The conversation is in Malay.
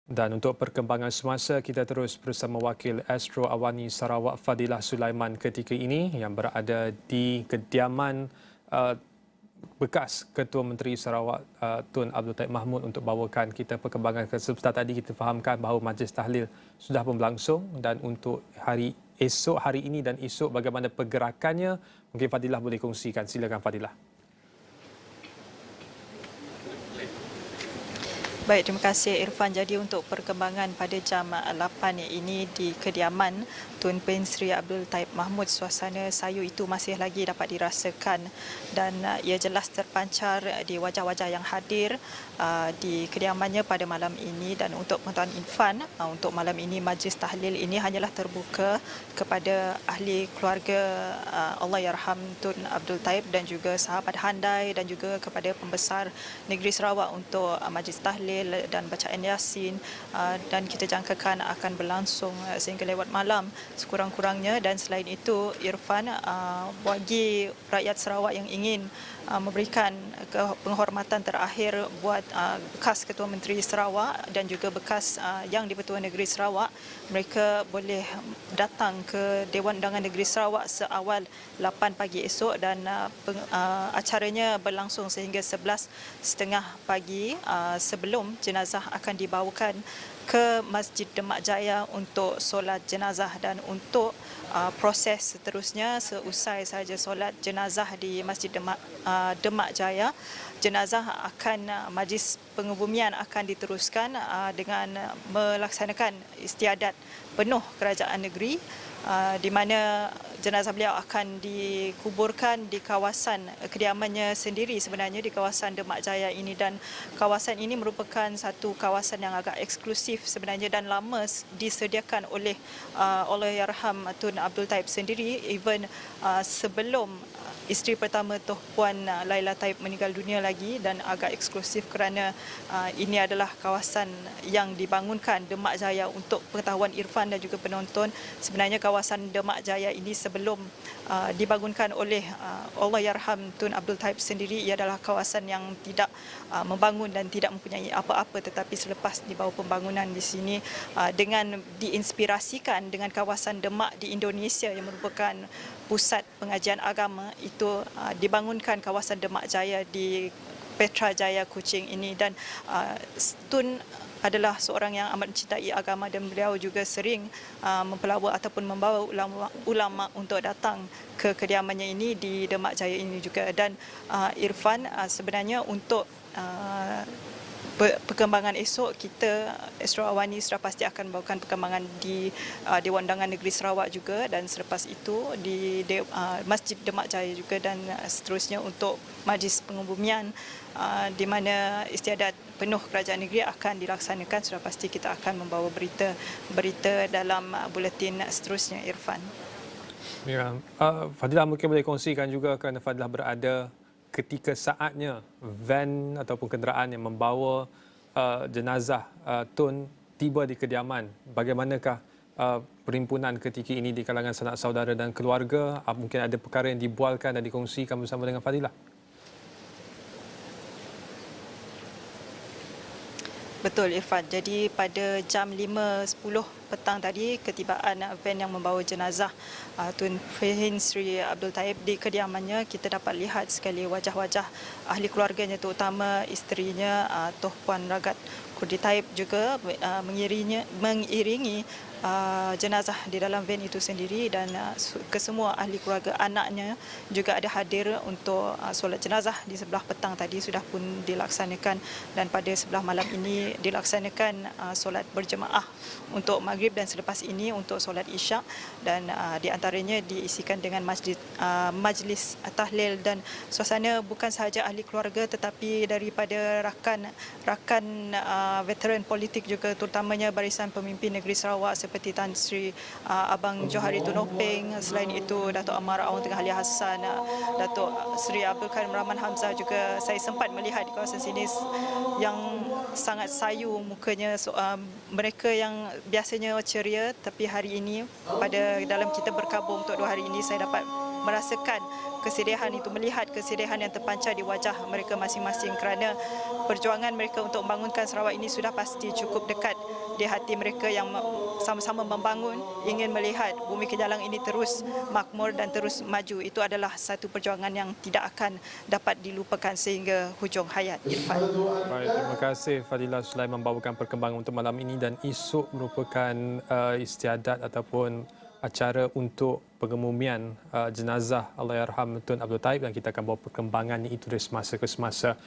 Dan untuk perkembangan semasa, kita terus bersama wakil Astro Awani Sarawak Fadilah Sulaiman ketika ini yang berada di kediaman uh, bekas Ketua Menteri Sarawak Tun Abdul Taib Mahmud untuk bawakan kita perkembangan. Sebentar tadi kita fahamkan bahawa majlis tahlil sudah pun berlangsung dan untuk hari ini dan esok bagaimana pergerakannya, mungkin Fadilah boleh kongsikan. Silakan Fadilah. Baik, terima kasih Irfan. Jadi untuk perkembangan pada jam 8 ini di kediaman Tun Pen Sri Abdul Taib Mahmud, suasana sayu itu masih lagi dapat dirasakan dan ia jelas terpancar di wajah-wajah yang hadir di kediamannya pada malam ini. Dan untuk pengetahuan Irfan, untuk malam ini majlis tahlil ini hanyalah terbuka kepada ahli keluarga Allahyarham Tun Abdul Taib dan juga sahabat handai dan juga kepada pembesar negeri Sarawak untuk majlis tahlil dan bacaan Yasin, dan kita jangkakan akan berlangsung sehingga lewat malam sekurang-kurangnya. Dan selain itu Irfan, bagi rakyat Sarawak yang ingin memberikan penghormatan terakhir buat bekas Ketua Menteri Sarawak dan juga bekas Yang di-Pertua Negeri Sarawak, mereka boleh datang ke Dewan Undangan Negeri Sarawak seawal 8 pagi esok dan acaranya berlangsung sehingga 11.30 pagi sebelum jenazah akan dibawakan ke Masjid Demak Jaya untuk solat jenazah. Dan untuk proses seterusnya, seusai sahaja solat jenazah di Masjid Demak Jaya, jenazah akan majlis pengebumian akan diteruskan dengan melaksanakan istiadat penuh kerajaan negeri, di mana jenazah beliau akan dikuburkan di kawasan kediamannya sendiri sebenarnya di kawasan Demak Jaya ini. Dan kawasan ini merupakan satu kawasan yang agak eksklusif sebenarnya dan lama disediakan oleh Allahyarham Tun Abdul Taib sendiri, even sebelum isteri pertama Tuh Puan Laila Taib meninggal dunia lagi, dan agak eksklusif kerana ini adalah kawasan yang dibangunkan Demak Jaya. Untuk pengetahuan Irfan dan juga penonton, sebenarnya kawasan Demak Jaya ini sebelum dibangunkan oleh Allahyarham Tun Abdul Taib sendiri, ia adalah kawasan yang tidak membangun dan tidak mempunyai apa-apa, tetapi selepas dibawa pembangunan di sini dengan diinspirasikan dengan kawasan Demak di Indonesia yang merupakan pusat pengajian agama, itu dibangunkan kawasan Demak Jaya di Petra Jaya Kuching ini. Dan Tun adalah seorang yang amat mencintai agama dan beliau juga sering mempelawa ataupun membawa ulama untuk datang ke kediamannya ini di Demak Jaya ini juga. Dan Irfan, sebenarnya untuk perkembangan esok, kita Astro Awani sudah pasti akan bawakan perkembangan di Dewan Undangan Negeri Sarawak juga, dan selepas itu di Masjid Demak Jaya juga, dan seterusnya untuk majlis pengebumian di mana istiadat penuh kerajaan negeri akan dilaksanakan. Sudah pasti kita akan membawa berita dalam buletin seterusnya, Irfan. Ya, Fadilah mungkin boleh kongsikan juga kerana Fadilah berada ketika saatnya van ataupun kenderaan yang membawa jenazah Tun tiba di kediaman. Bagaimanakah perhimpunan ketika ini di kalangan sanak saudara dan keluarga? Mungkin ada perkara yang dibualkan dan dikongsikan bersama dengan Fadilah. Betul, Irfan. Jadi pada jam 5.10 petang tadi, ketibaan van yang membawa jenazah Tun Pen Sri Abdul Taib di kediamannya, kita dapat lihat sekali wajah-wajah ahli keluarganya, terutama isterinya Tuh Puan Ragat Kurdi Taib juga mengiringi jenazah di dalam van itu sendiri, dan kesemua ahli keluarga, anaknya juga ada hadir untuk solat jenazah di sebelah petang tadi sudah pun dilaksanakan, dan pada sebelah malam ini dilaksanakan solat berjemaah untuk maghrib dan selepas ini untuk solat isyak, dan di antaranya diisikan dengan majlis tahlil. Dan suasana bukan sahaja ahli keluarga tetapi daripada rakan veteran politik juga, terutamanya Barisan Pemimpin Negeri Sarawak seperti Tan Sri Abang Johari Tunopeng, selain itu Datuk Amar Awang Tengah Ali Hassan, Datuk Sri Abdul Karim Rahman Hamzah juga saya sempat melihat di kawasan sini, yang sangat sayu mukanya. Mereka yang biasanya ceria, tapi hari ini dalam kita berkabung untuk 2 hari ini saya dapat merasakan kesedihan itu, melihat kesedihan yang terpancar di wajah mereka masing-masing kerana perjuangan mereka untuk membangunkan Sarawak ini sudah pasti cukup dekat di hati mereka yang sama-sama membangun, ingin melihat Bumi Kejalang ini terus makmur dan terus maju. Itu adalah satu perjuangan yang tidak akan dapat dilupakan sehingga hujung hayat. Irfan. Baik, terima kasih Fadilah Sulaiman membawakan perkembangan untuk malam ini, dan esok merupakan istiadat ataupun acara untuk pengemumian jenazah Allahyarham Tun Abdul Taib, dan kita akan bawa perkembangan itu dari semasa ke semasa.